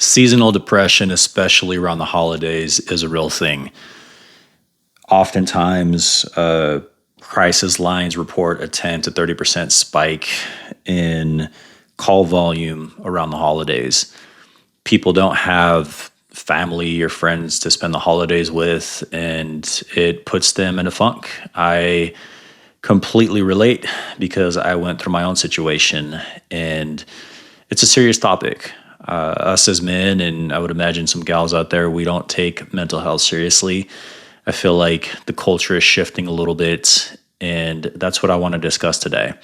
Seasonal depression, especially around the holidays, is a real thing. Oftentimes, crisis lines report a 10 to 30% spike in call volume around the holidays. People don't have family or friends to spend the holidays with, and it puts them in a funk. I completely relate because I went through my own situation, and it's a serious topic. Us as men, and I would imagine some gals out there, we don't take mental health seriously. I feel like the culture is shifting a little bit, and that's what I want to discuss today.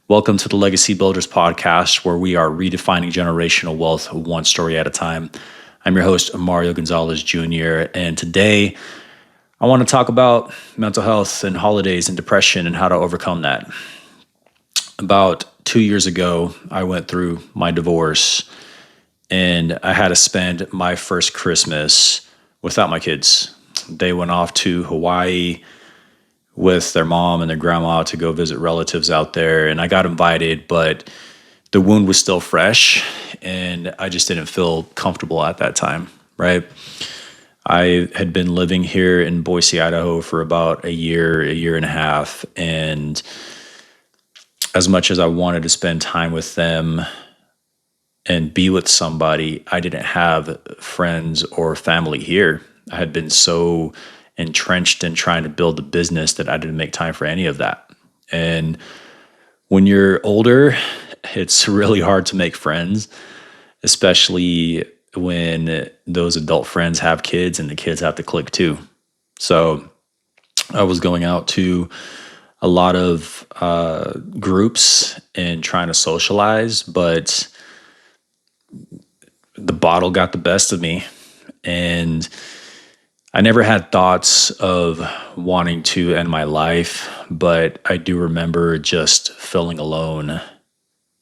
Welcome to the Legacy Builders podcast, where we are redefining generational wealth one story at a time. I'm your host, Mario Gonzalez Jr., and today I want to talk about mental health and holidays and depression and how to overcome that. About 2 years ago, I went through my divorce, and I had to spend my first Christmas without my kids. They went off to Hawaii with their mom and their grandma to go visit relatives out there, and I got invited, but the wound was still fresh, and I just didn't feel comfortable at that time, right? I had been living here in Boise, Idaho for about a year and a half, and as much as I wanted to spend time with them and be with somebody, I didn't have friends or family here. I had been so entrenched in trying to build the business that I didn't make time for any of that. And when you're older, it's really hard to make friends, especially when those adult friends have kids and the kids have to click too. So I was going out to a lot of groups and trying to socialize, but the bottle got the best of me. And I never had thoughts of wanting to end my life, but I do remember just feeling alone.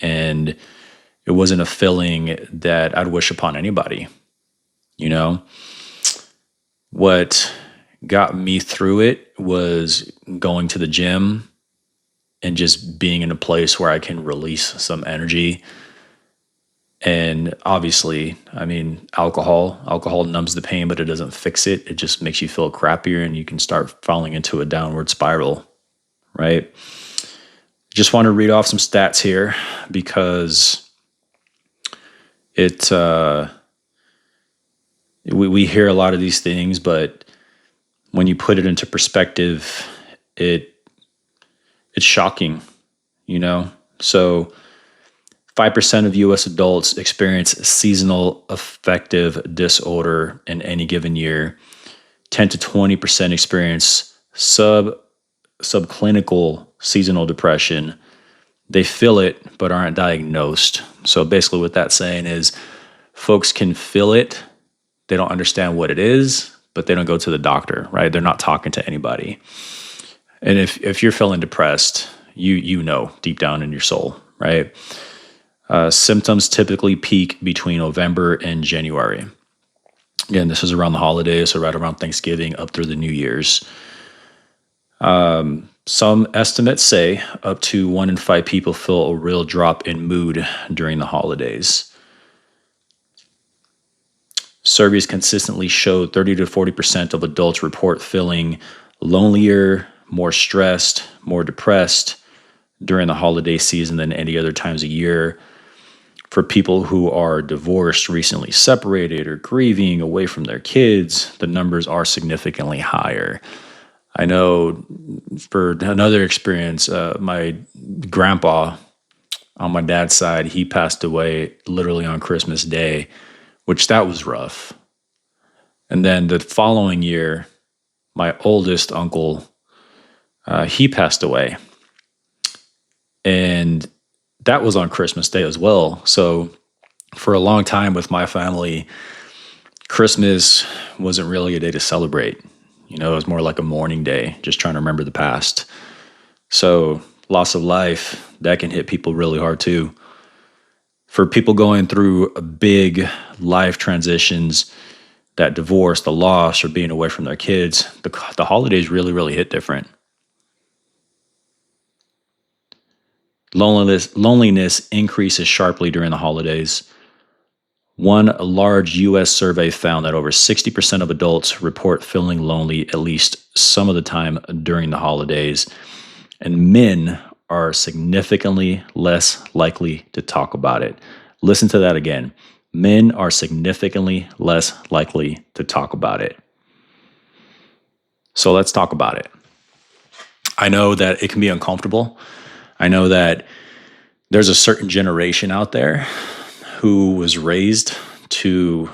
And it wasn't a feeling that I'd wish upon anybody. You know, what got me through it was going to the gym and just being in a place where I can release some energy. And obviously, I mean, alcohol numbs the pain, but it doesn't fix it. It just makes you feel crappier, and you can start falling into a downward spiral, right? Just want to read off some stats here because we hear a lot of these things, but when you put it into perspective, it's shocking, you know? So 5% of U.S. adults experience seasonal affective disorder in any given year. 10 to 20% experience subclinical seasonal depression. They feel it, but aren't diagnosed. So basically what that's saying is folks can feel it. They don't understand what it is, but they don't go to the doctor, right? They're not talking to anybody. And if you're feeling depressed, you know deep down in your soul, right? Symptoms typically peak between November and January. Again, this is around the holidays, so right around Thanksgiving up through the New Year's. Some estimates say up to 1 in 5 people feel a real drop in mood during the holidays. Surveys consistently show 30 to 40% of adults report feeling lonelier, more stressed, more depressed during the holiday season than any other times a year. For people who are divorced, recently separated, or grieving away from their kids, the numbers are significantly higher. I know for another experience, my grandpa on my dad's side, he passed away literally on Christmas Day, which that was rough. And then the following year, my oldest uncle, he passed away. And that was on Christmas Day as well. So for a long time with my family, Christmas wasn't really a day to celebrate. You know, it was more like a mourning day, just trying to remember the past. So loss of life, that can hit people really hard too. For people going through big life transitions, that divorce, the loss, or being away from their kids, the holidays really hit different. Loneliness increases sharply during the holidays. One large US survey found that over 60% of adults report feeling lonely at least some of the time during the holidays, and men are significantly less likely to talk about it. Listen to that again. Men are significantly less likely to talk about it. So let's talk about it. I know that it can be uncomfortable. I know that there's a certain generation out there who was raised to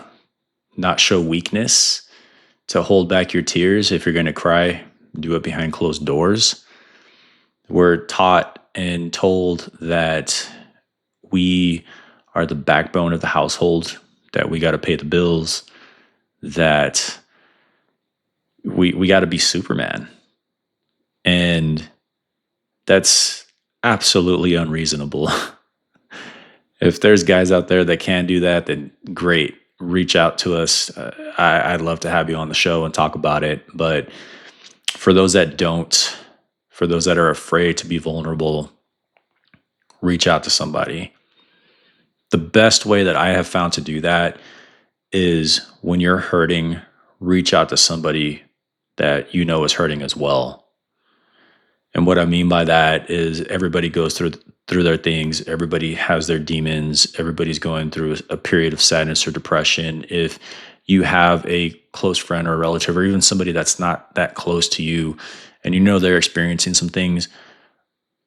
not show weakness, to hold back your tears. If you're going to cry, do it behind closed doors. We're taught and told that we are the backbone of the household, that we got to pay the bills, that we got to be Superman. And that's absolutely unreasonable. If there's guys out there that can do that, then great. Reach out to us. I'd love to have you on the show and talk about it. But for those that don't, for those that are afraid to be vulnerable, reach out to somebody. The best way that I have found to do that is when you're hurting, reach out to somebody that you know is hurting as well. And what I mean by that is everybody goes through their things. Everybody has their demons. Everybody's going through a period of sadness or depression. If you have a close friend or a relative or even somebody that's not that close to you and you know they're experiencing some things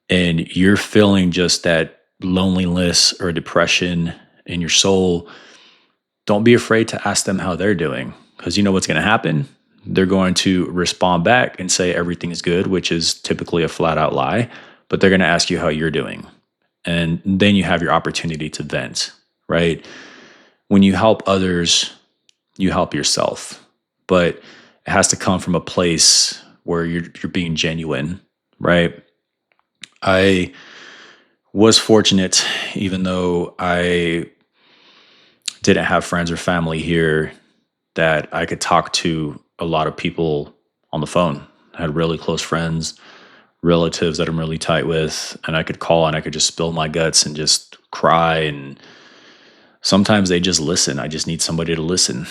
and you're feeling just that loneliness or depression in your soul, don't be afraid to ask them how they're doing, because you know what's going to happen. They're going to respond back and say everything is good, which is typically a flat out lie, but they're going to ask you how you're doing. And then you have your opportunity to vent, right? When you help others, you help yourself, but it has to come from a place where you're being genuine, right? I was fortunate, even though I didn't have friends or family here, that I could talk to a lot of people on the phone. I had really close friends, relatives that I'm really tight with, and I could call and I could just spill my guts and just cry. And sometimes they just listen. I just need somebody to listen.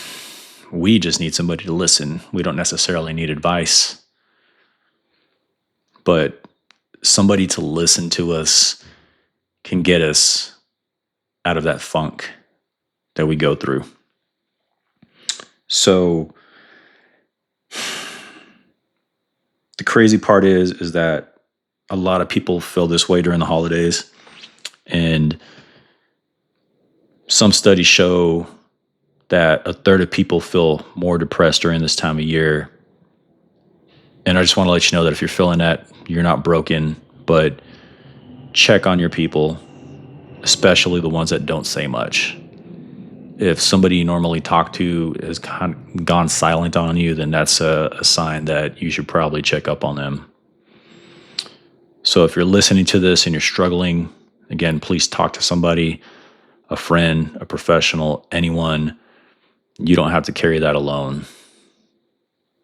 We just need somebody to listen. We don't necessarily need advice, but somebody to listen to us can get us out of that funk that we go through. So the crazy part is that a lot of people feel this way during the holidays, and some studies show that a third of people feel more depressed during this time of year. And I just want to let you know that if you're feeling that, you're not broken, but check on your people, especially the ones that don't say much. If somebody you normally talk to has gone silent on you, then that's a sign that you should probably check up on them. So if you're listening to this and you're struggling, again, please talk to somebody, a friend, a professional, anyone. You don't have to carry that alone.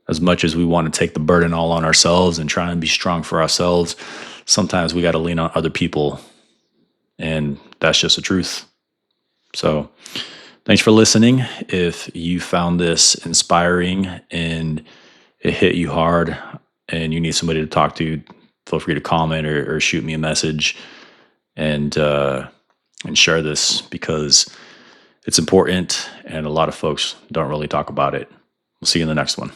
As much as we want to take the burden all on ourselves and try and be strong for ourselves, sometimes we got to lean on other people. And that's just the truth. So thanks for listening. If you found this inspiring and it hit you hard and you need somebody to talk to, feel free to comment or shoot me a message and share this, because it's important and a lot of folks don't really talk about it. We'll see you in the next one.